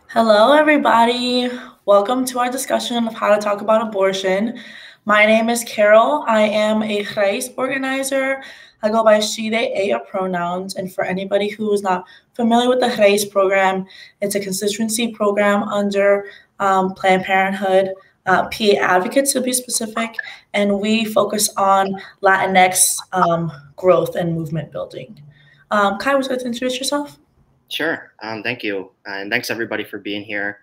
Hello, everybody. Welcome to our discussion of how to talk about abortion. My name is Carol. I am a race organizer. I go by she, they, ella pronouns. And for anybody who is not familiar with the race program, it's a constituency program under Planned Parenthood, PA advocates to be specific. And we focus on Latinx growth and movement building. Kai, would you like to introduce yourself? Sure. Thank you. And thanks everybody for being here.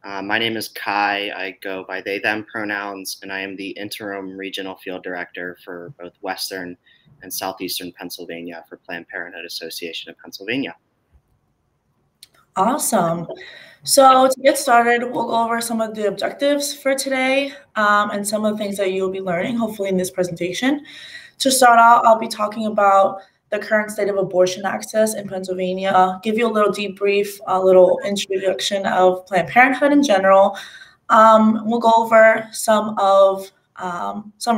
My name is Kai. I go by they, them pronouns, and I am the interim regional field director for both Western and Southeastern Pennsylvania for Planned Parenthood Association of Pennsylvania. Awesome. So to get started, we'll go over some of the objectives for today and some of the things that you'll be learning, hopefully in this presentation. To start out, I'll be talking about the current state of abortion access in Pennsylvania, give you a little debrief, a little introduction of Planned Parenthood in general. We'll go over some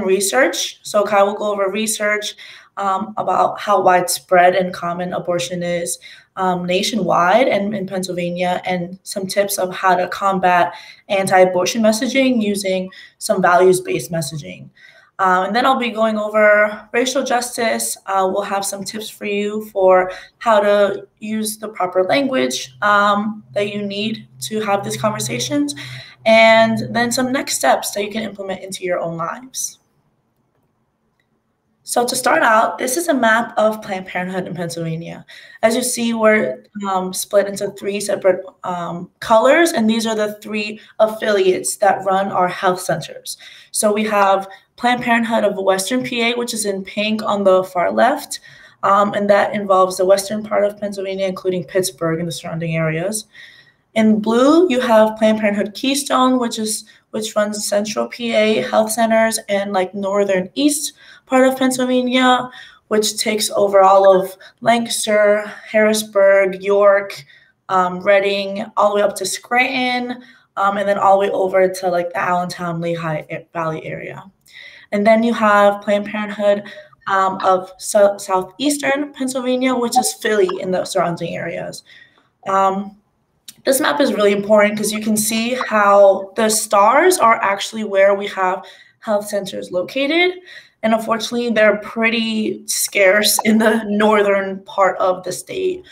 research. So Kai will go over research about how widespread and common abortion is nationwide and in Pennsylvania, and some tips of how to combat anti-abortion messaging using some values-based messaging. And then I'll be going over racial justice. We'll have some tips for you for how to use the proper language that you need to have these conversations, and then some next steps that you can implement into your own lives. So to start out, this is a map of Planned Parenthood in Pennsylvania. As you see, we're split into three separate colors, and these are the three affiliates that run our health centers. So we have Planned Parenthood of Western PA, which is in pink on the far left, and that involves the western part of Pennsylvania, including Pittsburgh and the surrounding areas. In blue, you have Planned Parenthood Keystone, which runs Central PA health centers and like northern east part of Pennsylvania, which takes over all of Lancaster, Harrisburg, York, Reading, all the way up to Scranton, and then all the way over to like the Allentown, Lehigh Valley area. And then you have Planned Parenthood of southeastern Pennsylvania, which is Philly and the surrounding areas. This map is really important because you can see how the stars are actually where we have health centers located. And unfortunately, they're pretty scarce in the northern part of the state.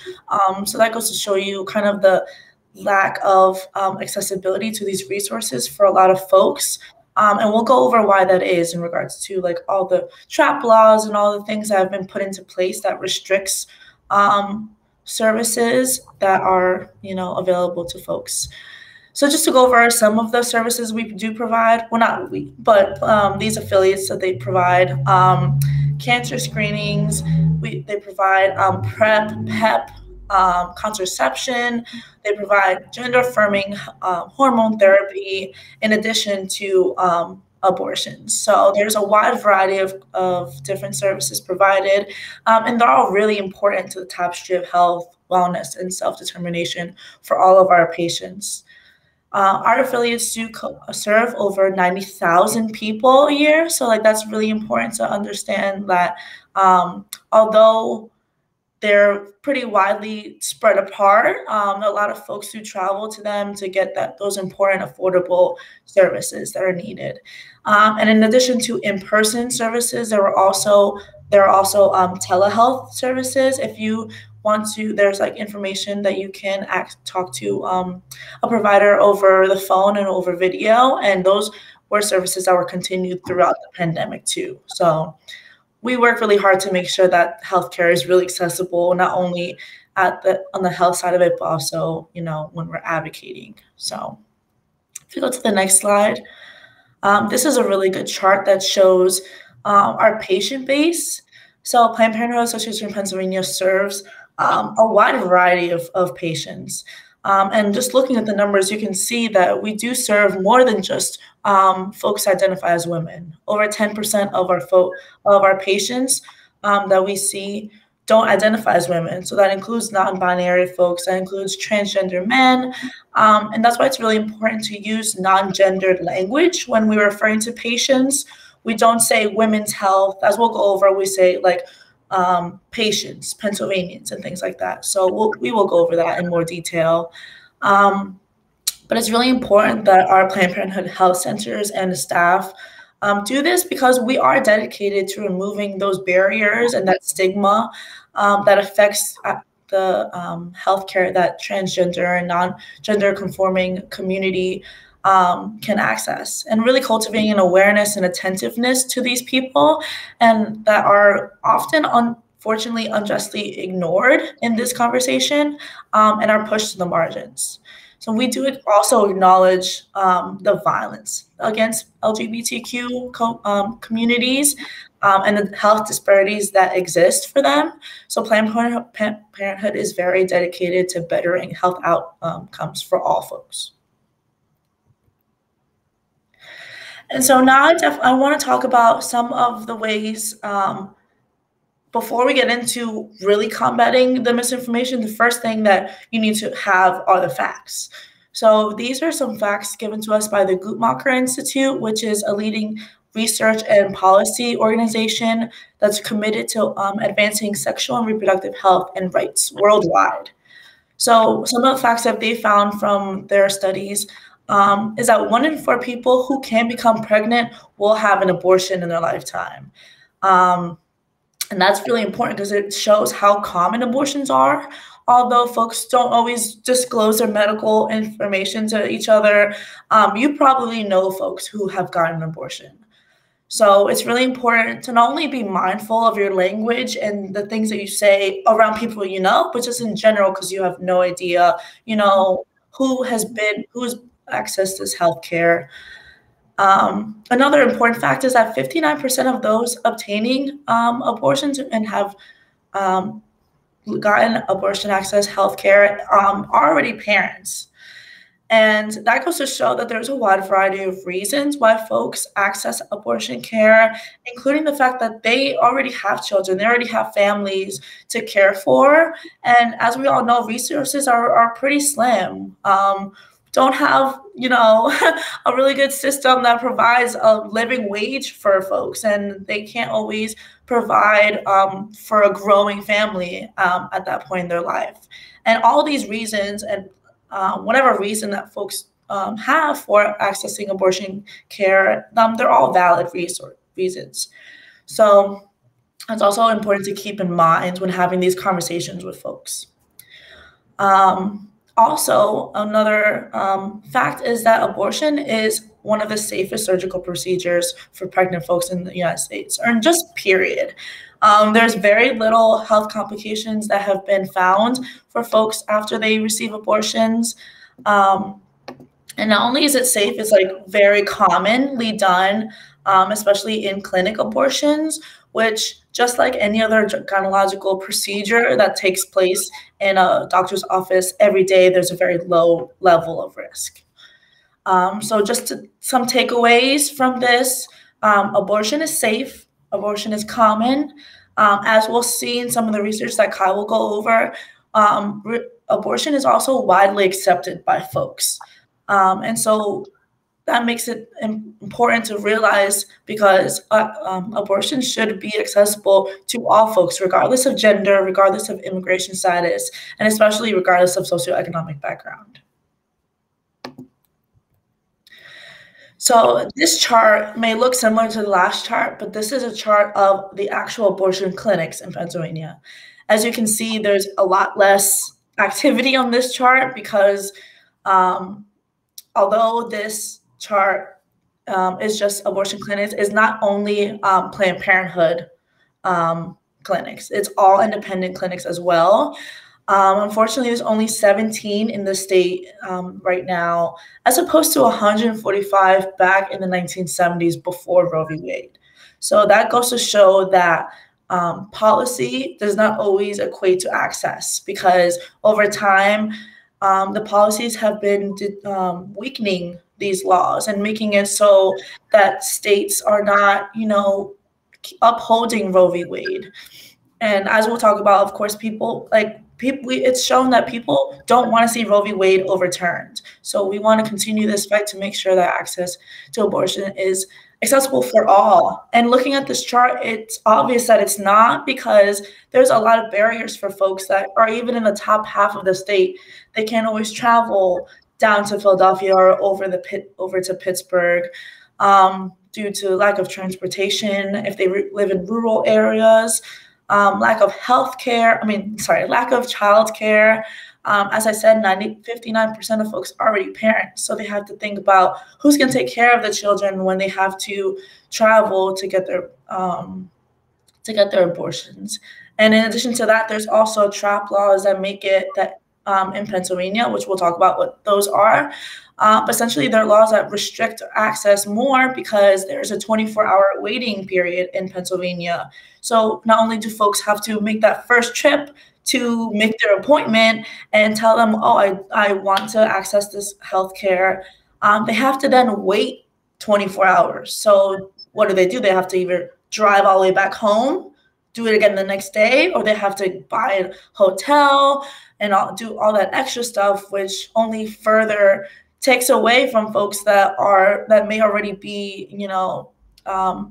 So that goes to show you kind of the lack of accessibility to these resources for a lot of folks. And we'll go over why that is in regards to like all the TRAP laws and all the things that have been put into place that restricts services that are, available to folks. So just to go over some of the services we do provide, well, not we, but these affiliates that they provide, cancer screenings, they provide PrEP, PEP, contraception, they provide gender-affirming hormone therapy, in addition to abortions. So there's a wide variety of different services provided, and they're all really important to the tapestry of health, wellness, and self-determination for all of our patients. Our affiliates do serve over 90,000 people a year. So like that's really important to understand that although they're pretty widely spread apart, a lot of folks do travel to them to get those important affordable services that are needed. And in addition to in-person services, there are also telehealth services. If you want to, there's like information that you can talk to a provider over the phone and over video, and those were services that were continued throughout the pandemic too. So we work really hard to make sure that healthcare is really accessible, not only on the health side of it, but also, when we're advocating. So if you go to the next slide, this is a really good chart that shows our patient base. So Planned Parenthood Association of Pennsylvania serves a wide variety of patients. And just looking at the numbers, you can see that we do serve more than just folks identify as women. Over 10% of our patients that we see don't identify as women. So that includes non-binary folks, that includes transgender men. And that's why it's really important to use non-gendered language when we're referring to patients. We don't say women's health, as we'll go over, we say like patients, Pennsylvanians, and things like that. So we will go over that in more detail. But it's really important that our Planned Parenthood health centers and the staff do this, because we are dedicated to removing those barriers and that stigma that affects the healthcare that transgender and non-gender conforming community can access, and really cultivating an awareness and attentiveness to these people, and that are often unfortunately unjustly ignored in this conversation and are pushed to the margins. So we do also acknowledge the violence against LGBTQ communities and the health disparities that exist for them. So Planned Parenthood is very dedicated to bettering health outcomes for all folks. And so now I want to talk about some of the ways, before we get into really combating the misinformation, the first thing that you need to have are the facts. So these are some facts given to us by the Guttmacher Institute, which is a leading research and policy organization that's committed to advancing sexual and reproductive health and rights worldwide. So some of the facts that they found from their studies is that 1 in 4 people who can become pregnant will have an abortion in their lifetime. And that's really important because it shows how common abortions are. Although folks don't always disclose their medical information to each other, you probably know folks who have gotten an abortion. So it's really important to not only be mindful of your language and the things that you say around people you know, but just in general, because you have no idea, who's accessed this healthcare. Another important fact is that 59% of those obtaining abortions and have gotten abortion access healthcare are already parents. And that goes to show that there's a wide variety of reasons why folks access abortion care, including the fact that they already have children, they already have families to care for. And as we all know, resources are pretty slim. Don't have, a really good system that provides a living wage for folks, and they can't always provide for a growing family at that point in their life. And all these reasons, and whatever reason that folks have for accessing abortion care, they're all valid reasons. So it's also important to keep in mind when having these conversations with folks. Also, another fact is that abortion is one of the safest surgical procedures for pregnant folks in the United States, or just period. There's very little health complications that have been found for folks after they receive abortions. And not only is it safe, it's very commonly done, especially in clinic abortions, which, just like any other gynecological procedure that takes place in a doctor's office every day, there's a very low level of risk. So just some takeaways from this: abortion is safe, abortion is common. As we'll see in some of the research that Kai will go over, abortion is also widely accepted by folks. And so that makes it important to realize, because abortion should be accessible to all folks, regardless of gender, regardless of immigration status, and especially regardless of socioeconomic background. So this chart may look similar to the last chart, but this is a chart of the actual abortion clinics in Pennsylvania. As you can see, there's a lot less activity on this chart because although this chart is just abortion clinics, is not only Planned Parenthood clinics, it's all independent clinics as well. Unfortunately, there's only 17 in the state right now, as opposed to 145 back in the 1970s before Roe v. Wade. So that goes to show that policy does not always equate to access, because over time, the policies have been weakening these laws and making it so that states are not, upholding Roe v. Wade. And as we'll talk about, of course, it's shown that people don't want to see Roe v. Wade overturned. So we want to continue this fight to make sure that access to abortion is accessible for all. And looking at this chart, it's obvious that it's not, because there's a lot of barriers for folks that are even in the top half of the state. They can't always travel. down to Philadelphia or over to Pittsburgh, due to lack of transportation, if they live in rural areas, lack of lack of childcare. As I said, 59% of folks are already parents, so they have to think about who's going to take care of the children when they have to travel to get their abortions. And in addition to that, there's also trap laws that make it that in Pennsylvania, which we'll talk about what those are. But essentially, there are laws that restrict access more because there's a 24-hour waiting period in Pennsylvania. So not only do folks have to make that first trip to make their appointment and tell them, oh, I want to access this healthcare, they have to then wait 24 hours. So what do? They have to either drive all the way back home, do it again the next day, or they have to buy a hotel and do all that extra stuff, which only further takes away from folks that may already be,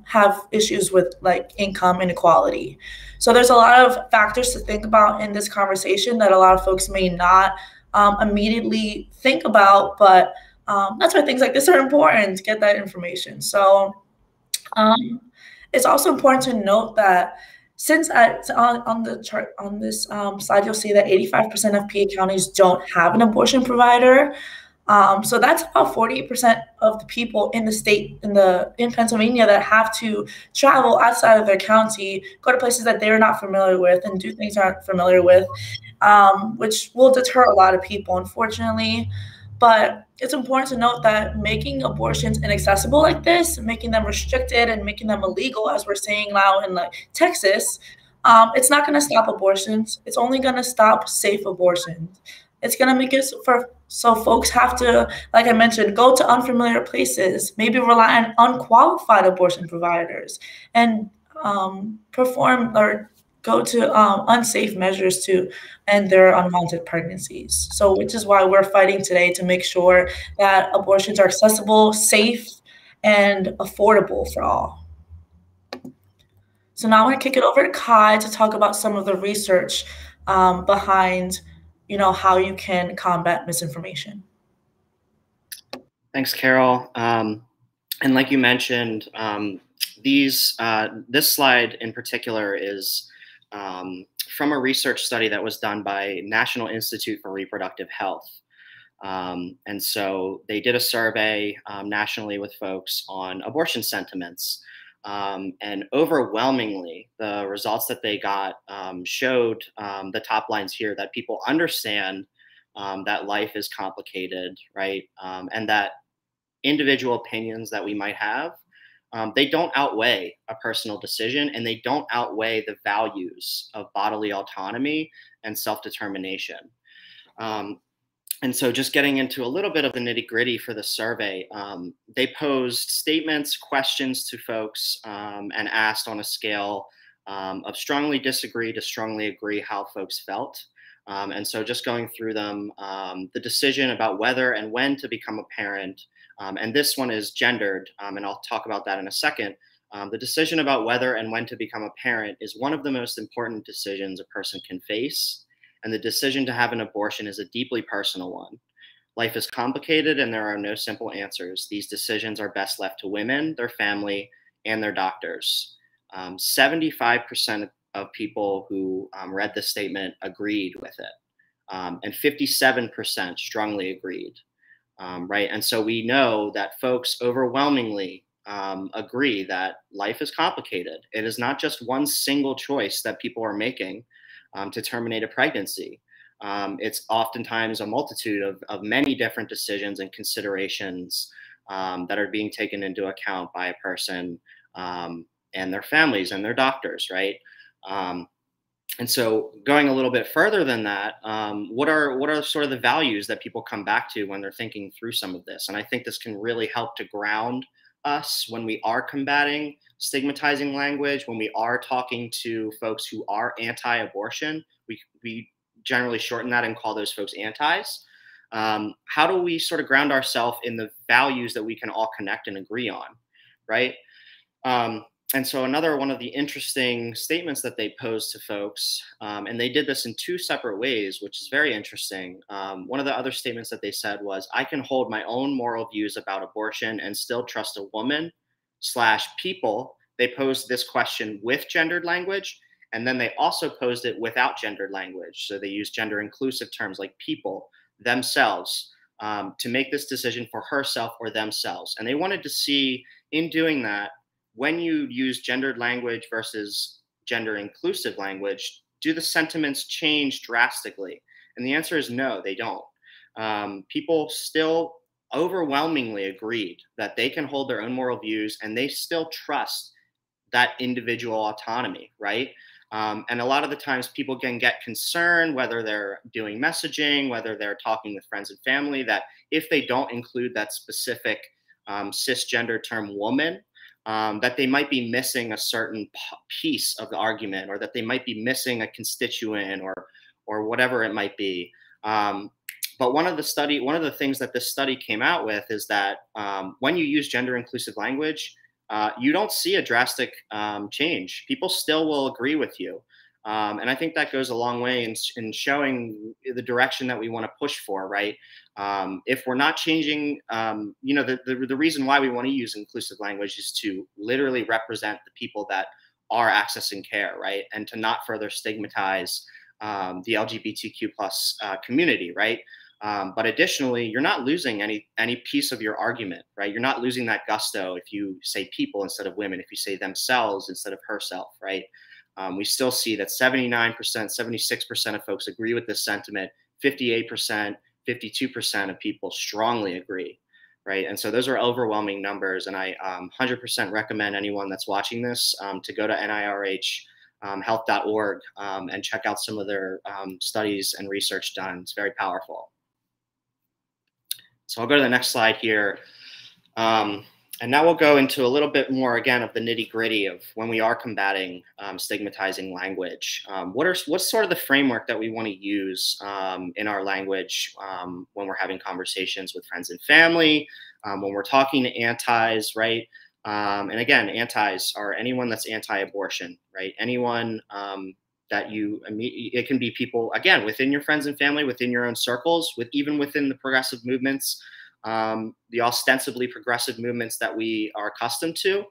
have issues with like income inequality. So there's a lot of factors to think about in this conversation that a lot of folks may not immediately think about, but that's why things like this are important to get that information. So it's also important to note that since on the chart on this slide, you'll see that 85% of PA counties don't have an abortion provider. So that's about 48% of the people in the state, in Pennsylvania, that have to travel outside of their county, go to places that they're not familiar with and do things they're not familiar with, which will deter a lot of people, unfortunately. But it's important to note that making abortions inaccessible like this, making them restricted and making them illegal, as we're saying now in like Texas, it's not going to stop abortions. It's only going to stop safe abortions. It's going to make it so folks have to, like I mentioned, go to unfamiliar places, maybe rely on unqualified abortion providers, and perform or go to unsafe measures to end their unwanted pregnancies. So, which is why we're fighting today to make sure that abortions are accessible, safe, and affordable for all. So now I'm going to kick it over to Kai to talk about some of the research behind, how you can combat misinformation. Thanks, Carol. And like you mentioned, this slide in particular is from a research study that was done by National Institute for Reproductive Health. And so they did a survey nationally with folks on abortion sentiments. And overwhelmingly, the results that they got showed the top lines here that people understand that life is complicated, right? And that individual opinions that we might have, they don't outweigh a personal decision, and they don't outweigh the values of bodily autonomy and self-determination. And so just getting into a little bit of the nitty-gritty for the survey, they posed statements, questions to folks, and asked on a scale of strongly disagree to strongly agree how folks felt. And so just going through them, the decision about whether and when to become a parent, and this one is gendered, and I'll talk about that in a second. The decision about whether and when to become a parent is one of the most important decisions a person can face. And the decision to have an abortion is a deeply personal one. Life is complicated and there are no simple answers. These decisions are best left to women, their family, and their doctors. 75% of people who read this statement agreed with it, and 57% strongly agreed, right? And so we know that folks overwhelmingly agree that life is complicated. It is not just one single choice that people are making to terminate a pregnancy. It's oftentimes a multitude of many different decisions and considerations that are being taken into account by a person and their families and their doctors, right? And so going a little bit further than that, what are sort of the values that people come back to when they're thinking through some of this? And I think this can really help to ground us when we are combating stigmatizing language, when we are talking to folks who are anti-abortion. We generally shorten that and call those folks antis. How do we sort of ground ourselves in the values that we can all connect and agree on, right? And And so another one of the interesting statements that they posed to folks, and they did this in two separate ways, which is very interesting. One of the other statements that they said was, I can hold my own moral views about abortion and still trust a woman / people. They posed this question with gendered language, and then they also posed it without gendered language. So they used gender inclusive terms like people, themselves, to make this decision for herself or themselves. And they wanted to see, in doing that, when you use gendered language versus gender inclusive language, do the sentiments change drastically? And the answer is no, they don't. People still overwhelmingly agreed that they can hold their own moral views and they still trust that individual autonomy, right? And a lot of the times people can get concerned, whether they're doing messaging, whether they're talking with friends and family, that if they don't include that specific cisgender term woman, that they might be missing a certain piece of the argument, or that they might be missing a constituent, or whatever it might be. But one of the things that this study came out with is that when you use gender inclusive language, you don't see a drastic change. People still will agree with you. And I think that goes a long way in showing the direction that we want to push for, right? If we're not changing, the reason why we want to use inclusive language is to literally represent the people that are accessing care, right? And to not further stigmatize the LGBTQ plus community, right? But additionally, you're not losing any piece of your argument, right? You're not losing that gusto if you say people instead of women, if you say themselves instead of herself, right? We still see that 79%, 76% of folks agree with this sentiment, 58%, 52% of people strongly agree, right? And so those are overwhelming numbers. And I 100% recommend anyone that's watching this to go to nirh.health.org and check out some of their studies and research done. It's very powerful. So I'll go to the next slide here. And now we'll go into a little bit more, again, of the nitty gritty of when we are combating stigmatizing language. What's sort of the framework that we want to use in our language when we're having conversations with friends and family, when we're talking to antis, right? And again, antis are anyone that's anti-abortion, right? Anyone that it can be people, again, within your friends and family, within your own circles, even within the progressive movements, the ostensibly progressive movements that we are accustomed to.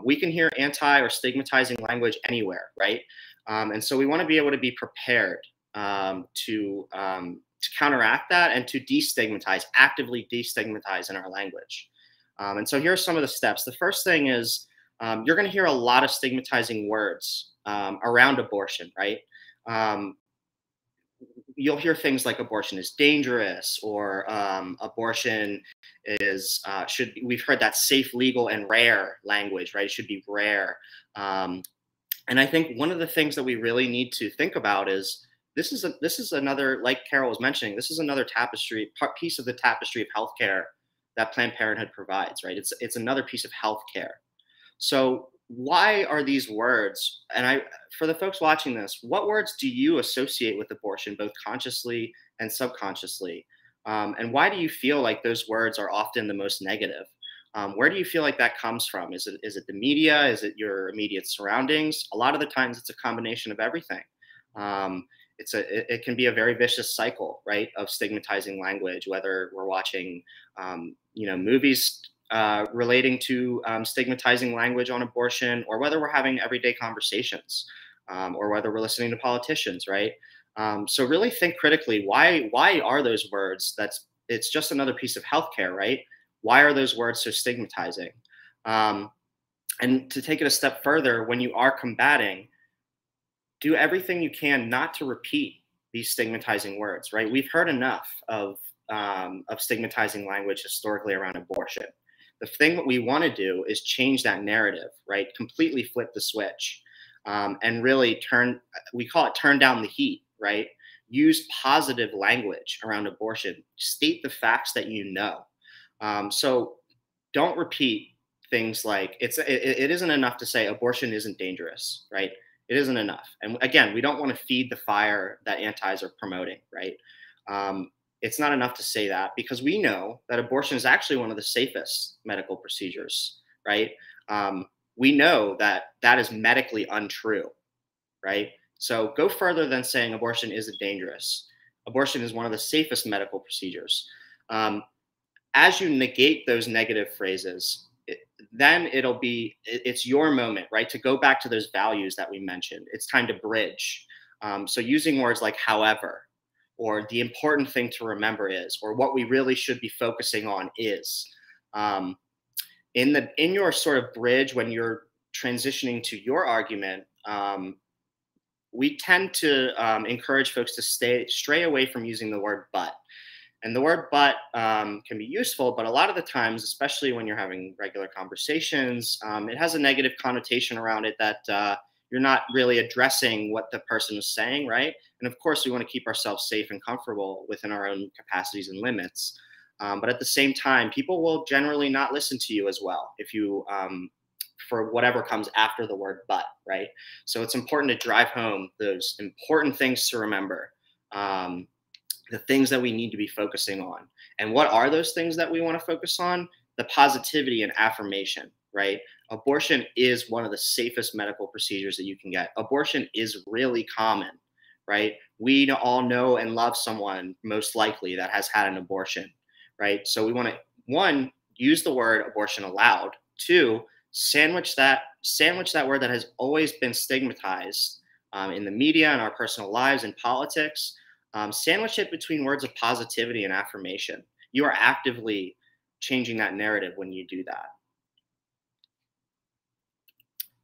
We can hear anti or stigmatizing language anywhere, right? And so we want to be able to be prepared to counteract that and to destigmatize, actively destigmatize in our language. And so here are some of the steps. The first thing is you're going to hear a lot of stigmatizing words around abortion, right? You'll hear things like abortion is dangerous, or abortion is we've heard that safe, legal, and rare language, right? It should be rare. And I think one of the things that we really need to think about is this is another, like Carol was mentioning, this is another piece of the tapestry of healthcare that Planned Parenthood provides, right? It's another piece of healthcare. So why are these words, and for the folks watching this, what words do you associate with abortion, both consciously and subconsciously? And why do you feel like those words are often the most negative? Where do you feel like that comes from? Is it the media? Is it your immediate surroundings? A lot of the times it's a combination of everything. It can be a very vicious cycle, right, of stigmatizing language, whether we're watching, movies relating to stigmatizing language on abortion, or whether we're having everyday conversations, or whether we're listening to politicians, right? So really think critically, why are those words, it's just another piece of healthcare, right? Why are those words so stigmatizing? And to take it a step further, when you are combating, do everything you can not to repeat these stigmatizing words, right? We've heard enough of stigmatizing language historically around abortion. The thing that we want to do is change that narrative, right? Completely flip the switch, and really we call it turn down the heat, right? Use positive language around abortion. State the facts that you know. So don't repeat things like it isn't enough to say abortion isn't dangerous, right? It isn't enough. And again, we don't want to feed the fire that antis are promoting, right? It's not enough to say that, because we know that abortion is actually one of the safest medical procedures, right? we know that that is medically untrue, right? So go further than saying abortion isn't dangerous. Abortion is one of the safest medical procedures. As you negate those negative phrases, then it's your moment, right? To go back to those values that we mentioned. It's time to bridge. So using words like however, or the important thing to remember is, or what we really should be focusing on is, in your sort of bridge when you're transitioning to your argument, we tend to encourage folks to stray away from using the word but. And the word but can be useful, but a lot of the times, especially when you're having regular conversations, it has a negative connotation around it that you're not really addressing what the person is saying, right? And of course, we want to keep ourselves safe and comfortable within our own capacities and limits. But at the same time, people will generally not listen to you as well if you, for whatever comes after the word but, right? So it's important to drive home those important things to remember. The things that we need to be focusing on. And what are those things that we want to focus on? The positivity and affirmation, right? Abortion is one of the safest medical procedures that you can get. Abortion is really common, right? We all know and love someone most likely that has had an abortion, right? So we want to, one, use the word abortion aloud. Two, sandwich that word that has always been stigmatized in the media, in our personal lives, in politics. Sandwich it between words of positivity and affirmation. You are actively changing that narrative when you do that.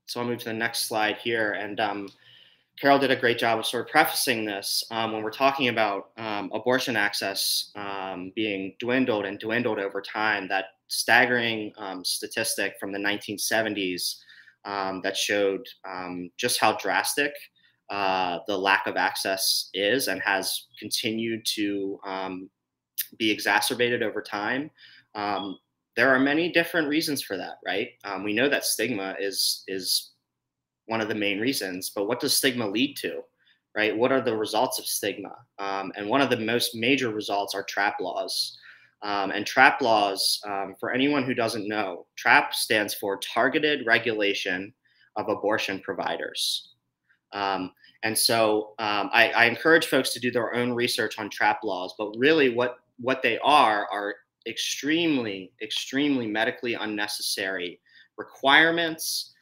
So I'll move to the next slide here. And Carol did a great job of sort of prefacing this when we're talking about abortion access being dwindled over time. That staggering statistic from the 1970s that showed just how drastic the lack of access is and has continued to be exacerbated over time. There are many different reasons for that, right? We know that stigma is one of the main reasons, but what does stigma lead to, right? What are the results of stigma? And one of the most major results are TRAP laws. And TRAP laws, for anyone who doesn't know, TRAP stands for Targeted Regulation of Abortion Providers. And so I encourage folks to do their own research on TRAP laws, but really what they are extremely, extremely medically unnecessary requirements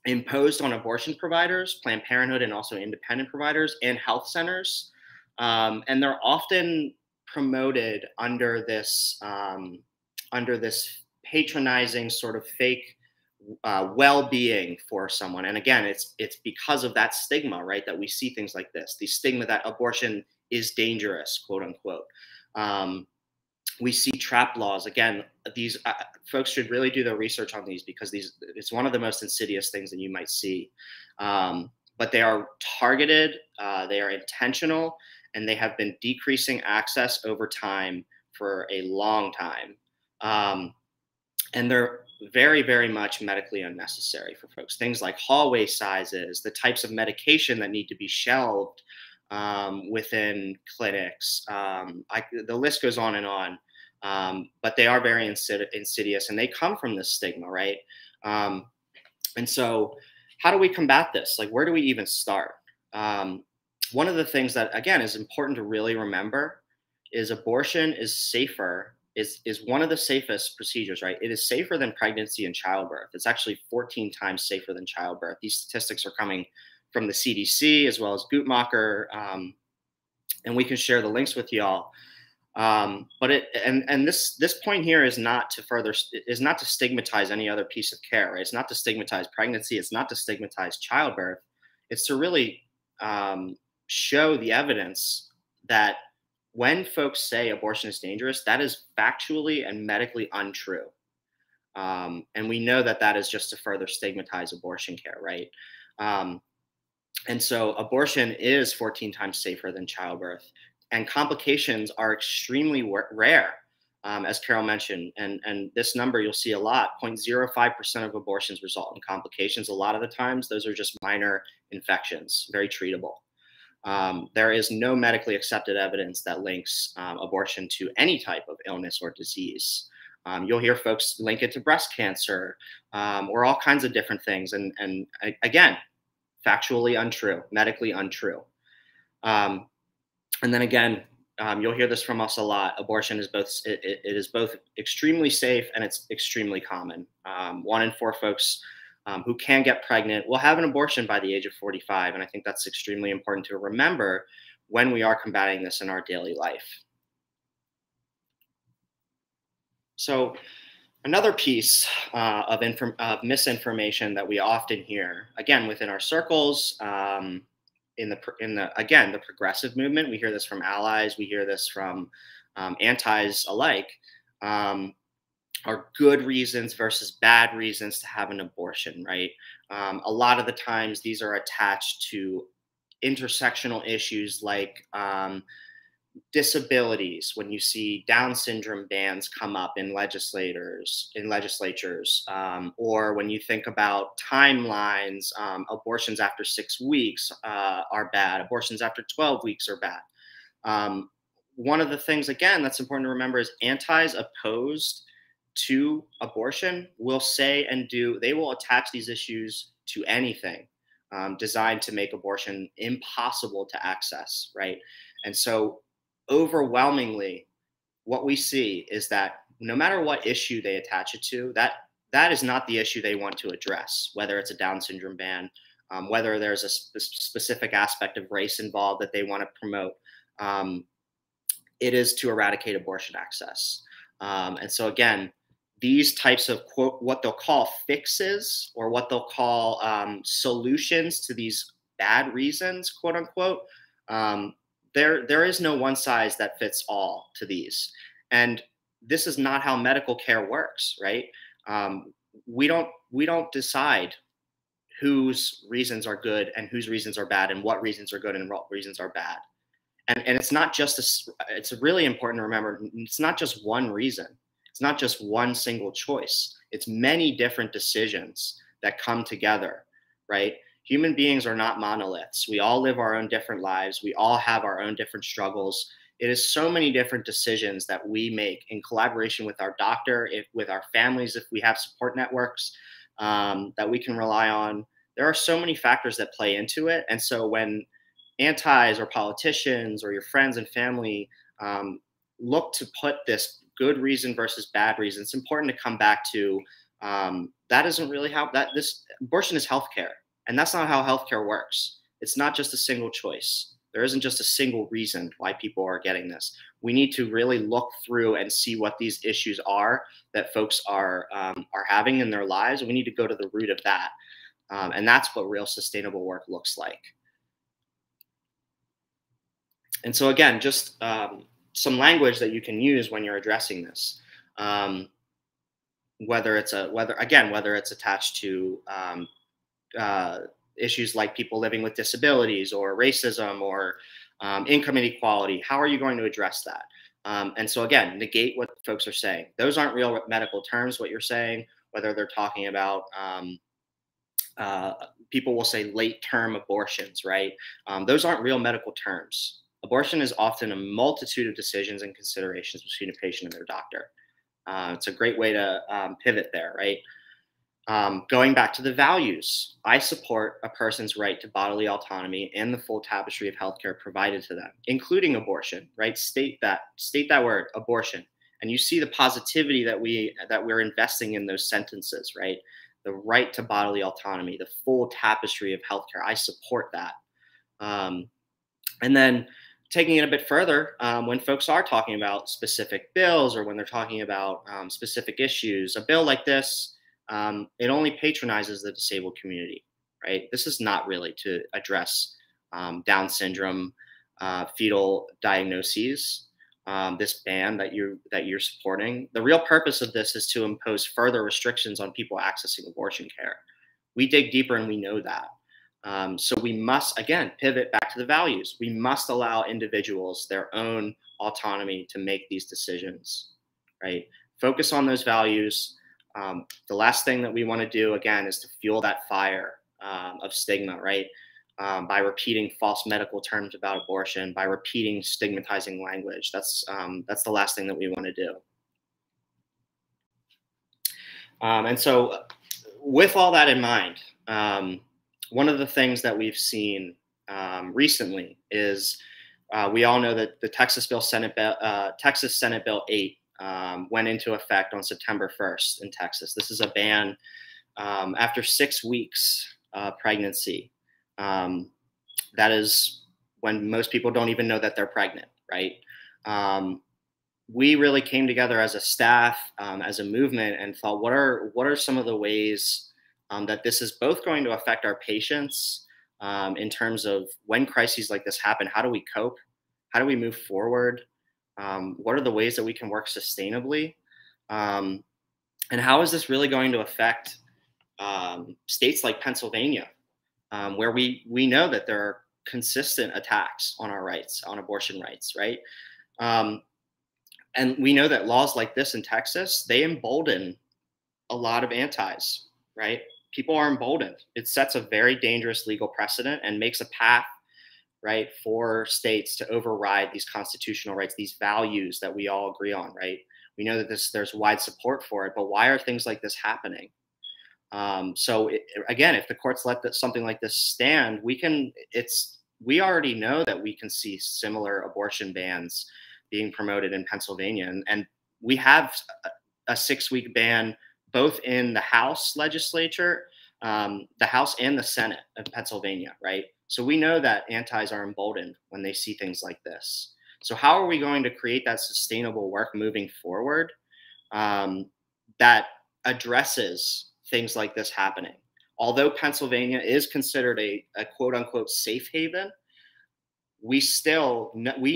imposed on abortion providers, Planned Parenthood, and also independent providers and health centers. And they're often promoted under this patronizing sort of fake well-being for someone. And again, it's because of that stigma, right, that we see things like this, the stigma that abortion is dangerous, quote unquote. We see TRAP laws. Again, these folks should really do their research on these because it's one of the most insidious things that you might see. But they are targeted, they are intentional, and they have been decreasing access over time for a long time. And they're very, very much medically unnecessary for folks. Things like hallway sizes, the types of medication that need to be shelved within clinics. The list goes on and on, but they are very insidious and they come from this stigma, right? And so how do we combat this? Like, where do we even start? One of the things that, again, is important to really remember is abortion is safer, is one of the safest procedures, right? It is safer than pregnancy and childbirth. It's actually 14 times safer than childbirth. These statistics are coming from the CDC as well as Guttmacher, and we can share the links with y'all. But this point here is not to stigmatize any other piece of care, right? It's not to stigmatize pregnancy. It's not to stigmatize childbirth. It's to really show the evidence that when folks say abortion is dangerous, that is factually and medically untrue. And we know that that is just to further stigmatize abortion care, right? And so abortion is 14 times safer than childbirth. And complications are extremely rare, as Carol mentioned. And this number you'll see a lot, 0.05% of abortions result in complications. A lot of the times, those are just minor infections, very treatable. There is no medically accepted evidence that links abortion to any type of illness or disease. You'll hear folks link it to breast cancer or all kinds of different things. And again, factually untrue, medically untrue. And then again, you'll hear this from us a lot. Abortion is both it is both extremely safe and it's extremely common. 1 in 4 folks who can get pregnant will have an abortion by the age of 45, and I think that's extremely important to remember when we are combating this in our daily life. So another piece of misinformation that we often hear, again within our circles, in the progressive movement, we hear this from allies, we hear this from antis alike, are good reasons versus bad reasons to have an abortion, right? A lot of the times these are attached to intersectional issues like disabilities. When you see Down syndrome bans come up in legislatures, or when you think about timelines, abortions after 6 weeks are bad, abortions after 12 weeks are bad. One of the things, again, that's important to remember is antis opposed to abortion will say and do, they will attach these issues to anything designed to make abortion impossible to access, right? And so overwhelmingly, what we see is that no matter what issue they attach it to, that is not the issue they want to address, whether it's a Down syndrome ban, whether there's a specific aspect of race involved that they want to promote. It is to eradicate abortion access. And so again, these types of quote, what they'll call fixes or what they'll call solutions to these bad reasons, quote unquote, there is no one size that fits all to these. And this is not how medical care works, right? We don't decide whose reasons are good and whose reasons are bad and what reasons are good and what reasons are bad. And it's not just it's really important to remember, it's not just one reason. It's not just one single choice. It's many different decisions that come together, right? Human beings are not monoliths. We all live our own different lives. We all have our own different struggles. It is so many different decisions that we make in collaboration with our doctor, with our families, if we have support networks that we can rely on. There are so many factors that play into it. And so when antis or politicians or your friends and family look to put this good reason versus bad reason, it's important to come back to that isn't really how this abortion is healthcare. And that's not how healthcare works. It's not just a single choice. There isn't just a single reason why people are getting this. We need to really look through and see what these issues are that folks are having in their lives. We need to go to the root of that. And that's what real sustainable work looks like. And so again, just some language that you can use when you're addressing this, whether it's attached to issues like people living with disabilities or racism or income inequality. How are you going to address that? And so again, negate what folks are saying. Those aren't real medical terms, what you're saying, whether they're talking about people will say late term abortions, right? Those aren't real medical terms. Abortion is often a multitude of decisions and considerations between a patient and their doctor. It's a great way to pivot there, right? Going back to the values, I support a person's right to bodily autonomy and the full tapestry of healthcare provided to them, including abortion, right? State that word, abortion. And you see the positivity that we're investing in those sentences, right? The right to bodily autonomy, the full tapestry of healthcare. I support that. And then taking it a bit further, when folks are talking about specific bills or when they're talking about specific issues, a bill like this, it only patronizes the disabled community, right? This is not really to address Down syndrome, fetal diagnoses. This ban that you're supporting. The real purpose of this is to impose further restrictions on people accessing abortion care. We dig deeper and we know that. So we must, again, pivot back to the values. We must allow individuals their own autonomy to make these decisions, right? Focus on those values. The last thing that we want to do, again, is to fuel that fire of stigma, right? By repeating false medical terms about abortion, by repeating stigmatizing language. That's the last thing that we want to do. And so with all that in mind, one of the things that we've seen recently is we all know that the Texas Senate Bill 8 went into effect on September 1st in Texas. This is a ban after 6 weeks pregnancy. That is when most people don't even know that they're pregnant, right? We really came together as a staff, as a movement, and thought, what are some of the ways that this is both going to affect our patients in terms of when crises like this happen, how do we cope? How do we move forward? What are the ways that we can work sustainably? And how is this really going to affect states like Pennsylvania, where we know that there are consistent attacks on our rights, on abortion rights, right? And we know that laws like this in Texas, they embolden a lot of antis, right? People are emboldened. It sets a very dangerous legal precedent and makes a path, right, for states to override these constitutional rights, these values that we all agree on, right? We know that there's wide support for it, but why are things like this happening? Again, if the courts let something like this stand, we already know that we can see similar abortion bans being promoted in Pennsylvania. And we have a 6-week ban both in the House legislature, the House and the Senate of Pennsylvania, right? So we know that antis are emboldened when they see things like this. So how are we going to create that sustainable work moving forward that addresses things like this happening? Although Pennsylvania is considered a quote unquote safe haven, we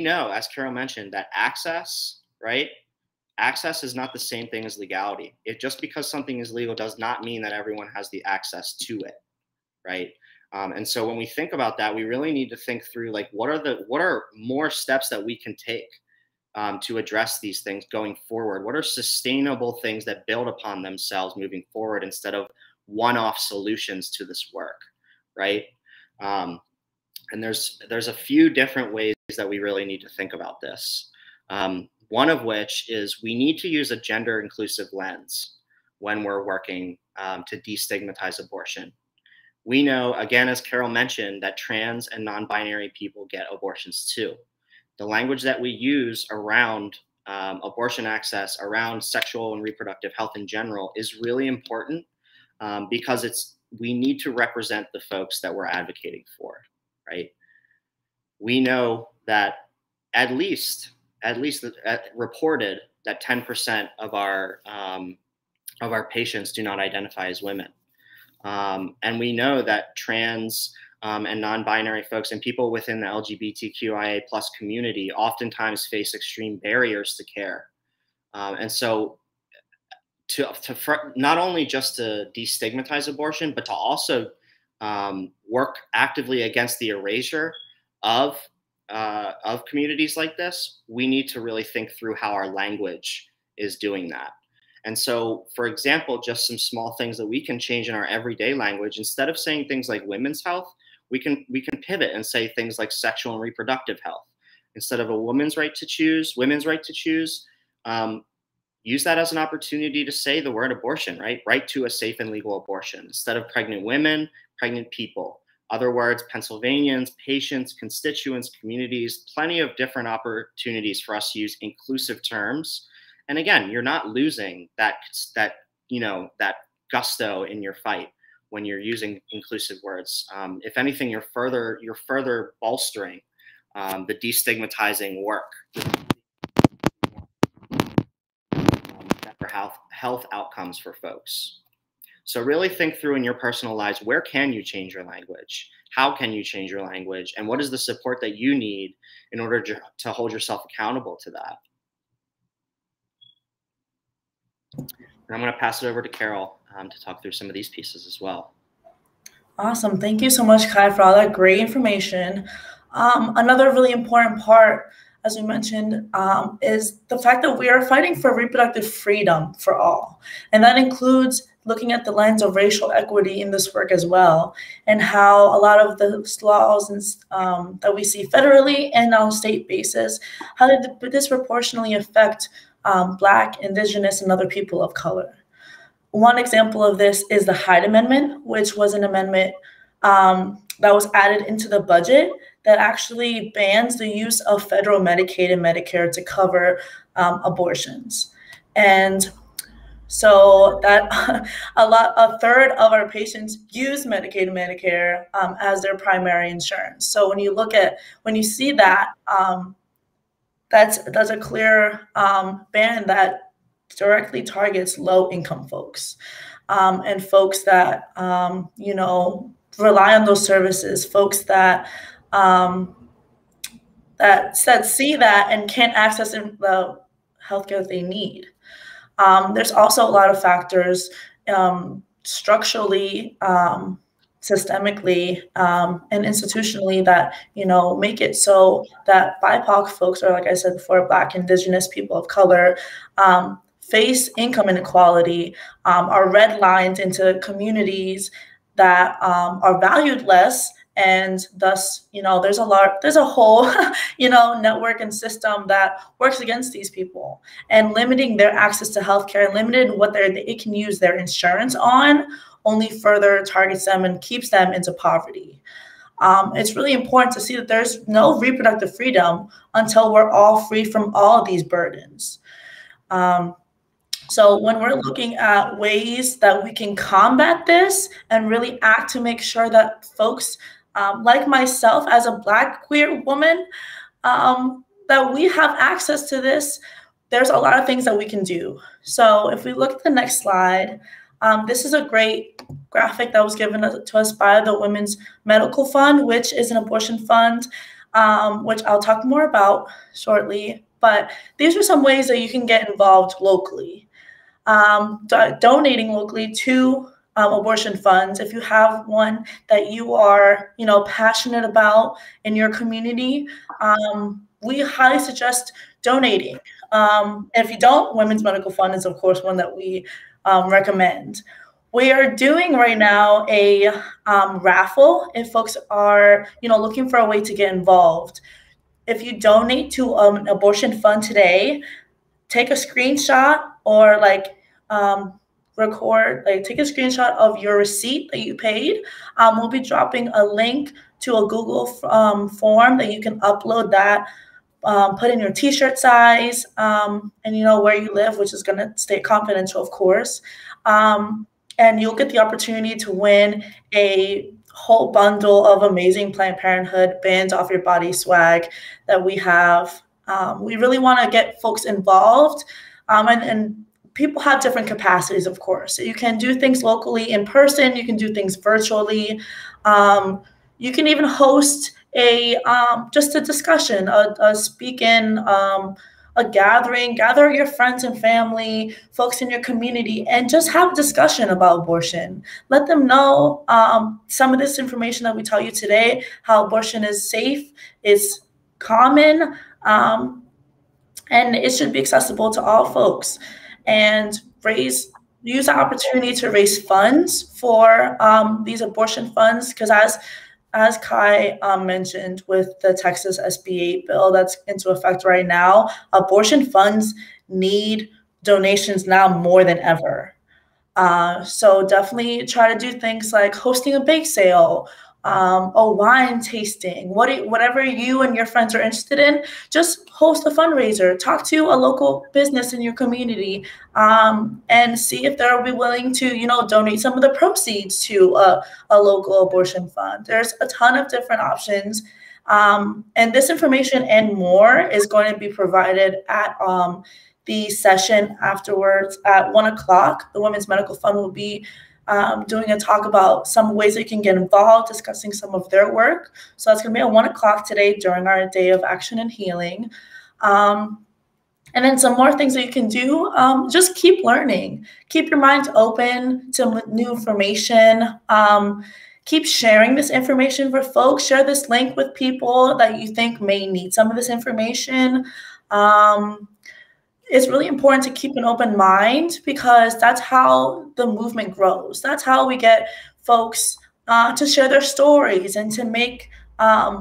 know, as Carol mentioned, that access, right? Access is not the same thing as legality. Just because something is legal does not mean that everyone has the access to it, right? And so when we think about that, we really need to think through, like, what are more steps that we can take to address these things going forward? What are sustainable things that build upon themselves moving forward instead of one-off solutions to this work, right? And there's a few different ways that we really need to think about this. One of which is we need to use a gender inclusive lens when we're working to destigmatize abortion. We know, again, as Carol mentioned, that trans and non-binary people get abortions too. The language that we use around abortion access, around sexual and reproductive health in general, is really important because we need to represent the folks that we're advocating for, right? We know that at least reported that 10% of our patients do not identify as women. And we know that trans and non-binary folks and people within the LGBTQIA+ community oftentimes face extreme barriers to care. And so not only just to destigmatize abortion, but to also work actively against the erasure of communities like this, we need to really think through how our language is doing that. And so, for example, just some small things that we can change in our everyday language. Instead of saying things like women's health, we can pivot and say things like sexual and reproductive health. Instead of a women's right to choose, use that as an opportunity to say the word abortion, right? Right to a safe and legal abortion. Instead of pregnant women, pregnant people. Other words, Pennsylvanians, patients, constituents, communities, plenty of different opportunities for us to use inclusive terms. And again, you're not losing that gusto in your fight when you're using inclusive words. If anything, you're further bolstering the destigmatizing work for health outcomes for folks. So really think through in your personal lives, where can you change your language? How can you change your language? And what is the support that you need in order to hold yourself accountable to that? And I'm going to pass it over to Carol to talk through some of these pieces as well. Awesome. Thank you so much, Kai, for all that great information. Another really important part, as we mentioned, is the fact that we are fighting for reproductive freedom for all. And that includes looking at the lens of racial equity in this work as well, and how a lot of the laws that we see federally and on a state basis, how they disproportionately affect Black, Indigenous, and other people of color. One example of this is the Hyde Amendment, which was an amendment that was added into the budget that actually bans the use of federal Medicaid and Medicare to cover abortions. And so that a third of our patients use Medicaid and Medicare as their primary insurance. So when you see that, that's a clear ban that directly targets low-income folks and folks that rely on those services, folks that see that and can't access the healthcare that they need. There's also a lot of factors structurally, systemically, and institutionally that make it so that BIPOC folks, or like I said before, Black, Indigenous, people of color, face income inequality, are redlined into communities that are valued less, and thus, there's a whole, network and system that works against these people, and limiting their access to healthcare, limited what they can use their insurance on, only further targets them and keeps them into poverty. It's really important to see that there's no reproductive freedom until we're all free from all of these burdens. So when we're looking at ways that we can combat this and really act to make sure that folks like myself as a Black queer woman, that we have access to this, there's a lot of things that we can do. So if we look at the next slide, this is a great graphic that was given to us by the Women's Medical Fund, which is an abortion fund, which I'll talk more about shortly. But these are some ways that you can get involved locally. Donating locally to abortion funds. If you have one that you are, passionate about in your community, we highly suggest donating. If you don't, Women's Medical Fund is, of course, one that we recommend. We are doing right now a raffle if folks are, looking for a way to get involved. If you donate to an abortion fund today, take a screenshot or take a screenshot of your receipt that you paid. We'll be dropping a link to a Google form that you can upload that, put in your t-shirt size, and where you live, which is going to stay confidential, of course. And you'll get the opportunity to win a whole bundle of amazing Planned Parenthood Bands Off Your Body swag that we have. We really want to get folks involved, and people have different capacities, of course. So you can do things locally in person. You can do things virtually. You can even host just a discussion, a speak-in, a gathering, gather your friends and family, folks in your community, and just have a discussion about abortion. Let them know some of this information that we tell you today, how abortion is safe, is common, and it should be accessible to all folks. And use the opportunity to raise funds for these abortion funds, because as Kai mentioned, with the Texas SB 8 bill that's into effect right now, abortion funds need donations now more than ever. So definitely try to do things like hosting a bake sale, a wine tasting, whatever you and your friends are interested in. Just host a fundraiser, talk to a local business in your community, and see if they'll be willing to, donate some of the proceeds to a local abortion fund. There's a ton of different options, and this information and more is going to be provided at the session afterwards at 1:00. The Women's Medical Fund will be doing a talk about some ways that you can get involved, discussing some of their work. So that's going to be at 1:00 today during our Day of Action and Healing. And then some more things that you can do, just keep learning. Keep your minds open to new information. Keep sharing this information for folks. Share this link with people that you think may need some of this information. It's really important to keep an open mind, because that's how the movement grows. That's how we get folks to share their stories and to make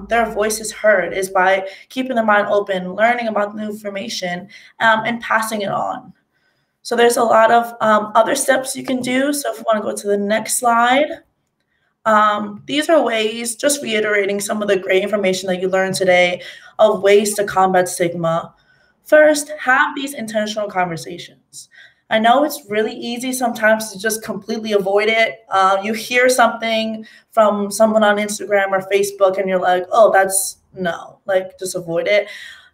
their voices heard, is by keeping their mind open, learning about new information, and passing it on. So there's a lot of other steps you can do. So if you want to go to the next slide, these are ways, just reiterating some of the great information that you learned today of ways to combat stigma. First, have these intentional conversations. I know it's really easy sometimes to just completely avoid it. You hear something from someone on Instagram or Facebook and you're like, oh, that's no, like just avoid it.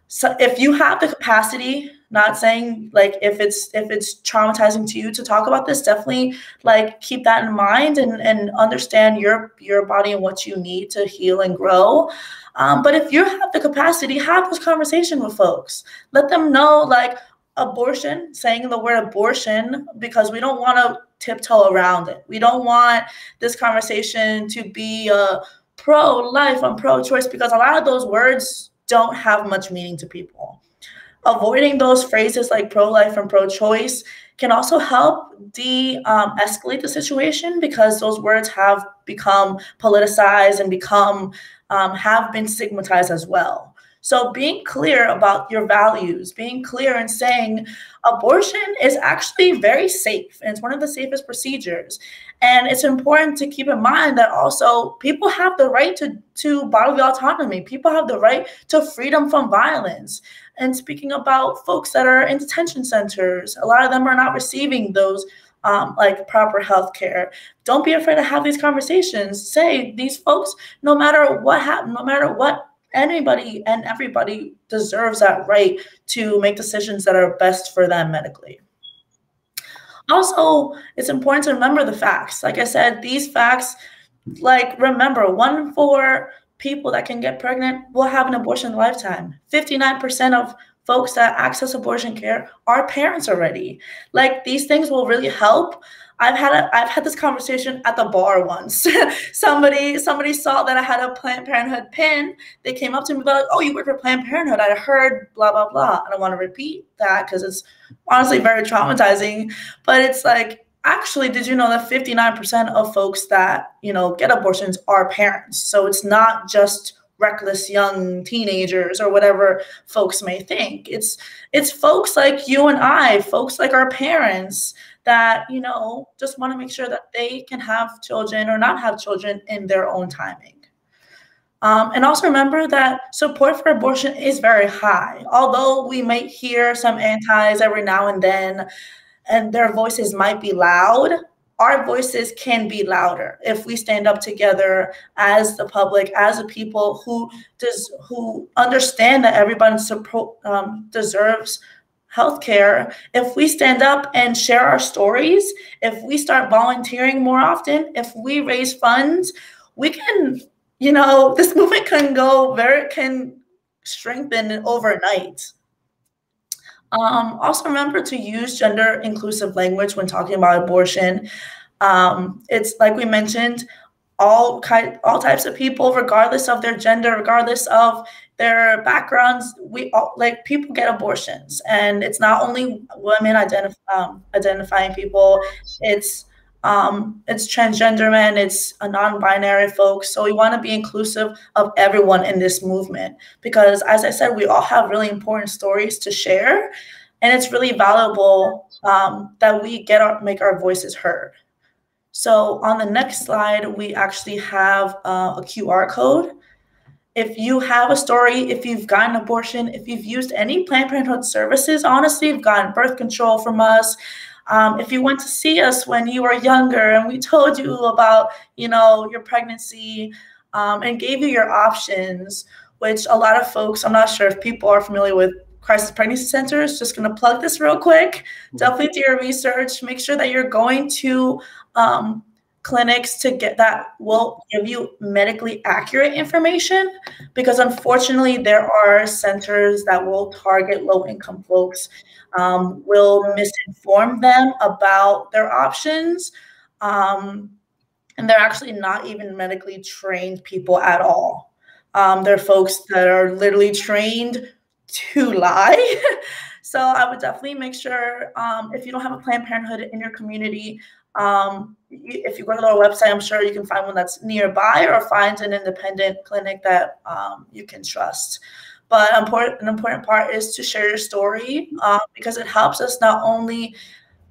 So if you have the capacity, not saying like if it's traumatizing to you to talk about this, definitely like keep that in mind and understand your body and what you need to heal and grow. But if you have the capacity, have this conversation with folks. Let them know like abortion, saying the word abortion, because we don't want to tiptoe around it. We don't want this conversation to be pro-life and pro-choice, because a lot of those words don't have much meaning to people. Avoiding those phrases like pro-life and pro-choice can also help de-escalate the situation, because those words have become politicized and have been stigmatized as well. So being clear about your values, being clear and saying abortion is actually very safe and it's one of the safest procedures. And it's important to keep in mind that also people have the right to bodily autonomy. People have the right to freedom from violence. And speaking about folks that are in detention centers, a lot of them are not receiving those like proper health care. Don't be afraid to have these conversations. Say these folks, no matter what, anybody and everybody deserves that right to make decisions that are best for them medically. Also, it's important to remember the facts. Like I said, these facts, like remember, 1 in 4 people that can get pregnant will have an abortion in a lifetime. 59% of folks that access abortion care are parents already. Like these things will really help. I've had this conversation at the bar once. somebody saw that I had a Planned Parenthood pin. They came up to me like, "Oh, you work for Planned Parenthood? I heard blah blah blah." I don't want to repeat that because it's honestly very traumatizing. But it's like, actually, did you know that 59% of folks that get abortions are parents? So it's not just reckless young teenagers or whatever folks may think. It's folks like you and I, folks like our parents, that just want to make sure that they can have children or not have children in their own timing. And also remember that support for abortion is very high. Although we might hear some antis every now and then, and their voices might be loud, our voices can be louder if we stand up together as the public, as the people who understand that everybody deserves healthcare. If we stand up and share our stories, if we start volunteering more often, if we raise funds, we can, this movement can strengthen overnight. Also remember to use gender inclusive language when talking about abortion. It's like we mentioned, all types of people, regardless of their gender, regardless of their backgrounds, people get abortions, and it's not only women identifying people. It's transgender men, it's a non-binary folks. So we want to be inclusive of everyone in this movement, because as I said, we all have really important stories to share, and it's really valuable that we make our voices heard. So on the next slide, we actually have a QR code. If you have a story, if you've gotten an abortion, if you've used any Planned Parenthood services, honestly, you've gotten birth control from us. If you went to see us when you were younger and we told you about, your pregnancy and gave you your options, which a lot of folks, I'm not sure if people are familiar with crisis pregnancy centers, just going to plug this real quick. Definitely do your research. Make sure that you're going to clinics that will give you medically accurate information, because unfortunately there are centers that will target low-income folks, will misinform them about their options, and they're actually not even medically trained people at all. They're folks that are literally trained to lie. So I would definitely make sure, if you don't have a Planned Parenthood in your community, if you go to their website, I'm sure you can find one that's nearby or find an independent clinic that you can trust. But an important part is to share your story, because it helps us not only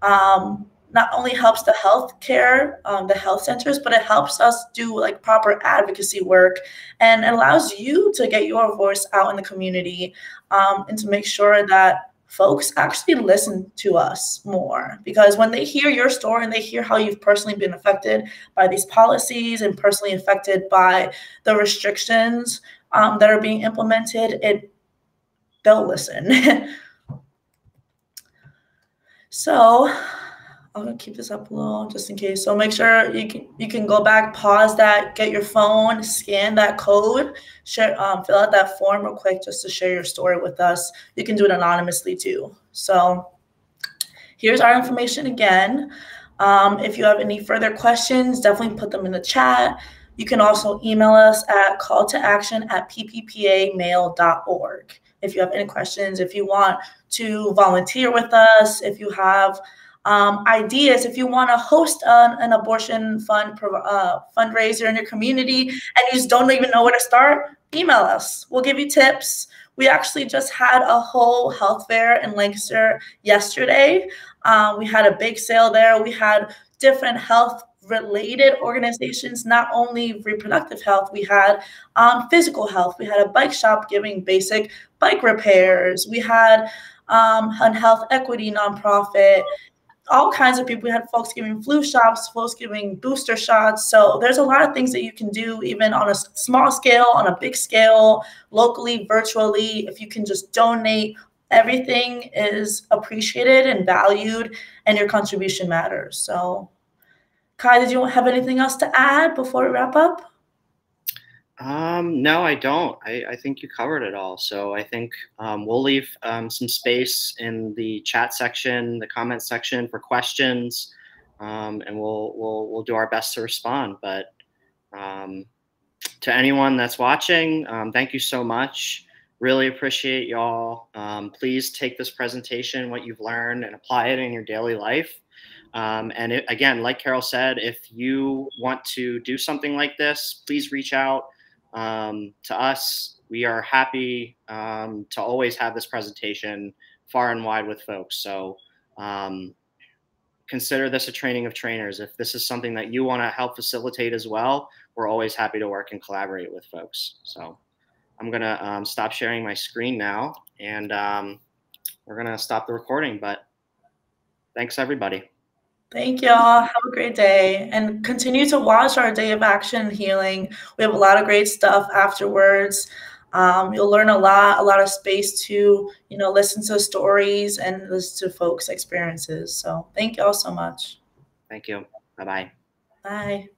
not only helps the healthcare, the health centers, but it helps us do like proper advocacy work, and it allows you to get your voice out in the community, and to make sure that folks actually listen to us more. Because when they hear your story and they hear how you've personally been affected by these policies and personally affected by the restrictions that are being implemented, they'll listen. So I'm gonna keep this up a little just in case. So make sure you can go back, pause that, get your phone, scan that code, share, fill out that form real quick just to share your story with us. You can do it anonymously too. So here's our information again. If you have any further questions, definitely put them in the chat. You can also email us at calltoaction@pppamail.org. If you have any questions, if you want to volunteer with us, if you have ideas, if you want to host an abortion fund fundraiser in your community and you just don't even know where to start, email us. We'll give you tips. We actually just had a whole health fair in Lancaster yesterday. We had a big sale there. We had different health related organizations, not only reproductive health, we had physical health. We had a bike shop giving basic bike repairs. We had a health equity nonprofit, all kinds of people. We had folks giving flu shots, folks giving booster shots. So there's a lot of things that you can do, even on a small scale, on a big scale, locally, virtually. If you can just donate, everything is appreciated and valued, and your contribution matters. So Kai, did you have anything else to add before we wrap up? No, I don't. I think you covered it all. So I think we'll leave some space in the chat section, the comment section for questions, and we'll do our best to respond. But to anyone that's watching, thank you so much. Really appreciate y'all. Please take this presentation, what you've learned, and apply it in your daily life. Again, like Carol said, if you want to do something like this, please reach out to us. We are happy to always have this presentation far and wide with folks. So consider this a training of trainers. If this is something that you want to help facilitate as well, we're always happy to work and collaborate with folks. So I'm going to stop sharing my screen now, and we're going to stop the recording. But thanks, everybody. Thank y'all. Have a great day, and continue to watch our Day of Action Healing. We have a lot of great stuff afterwards. You'll learn a lot of space to, listen to stories and listen to folks' experiences. So thank y'all so much. Thank you. Bye-bye. Bye.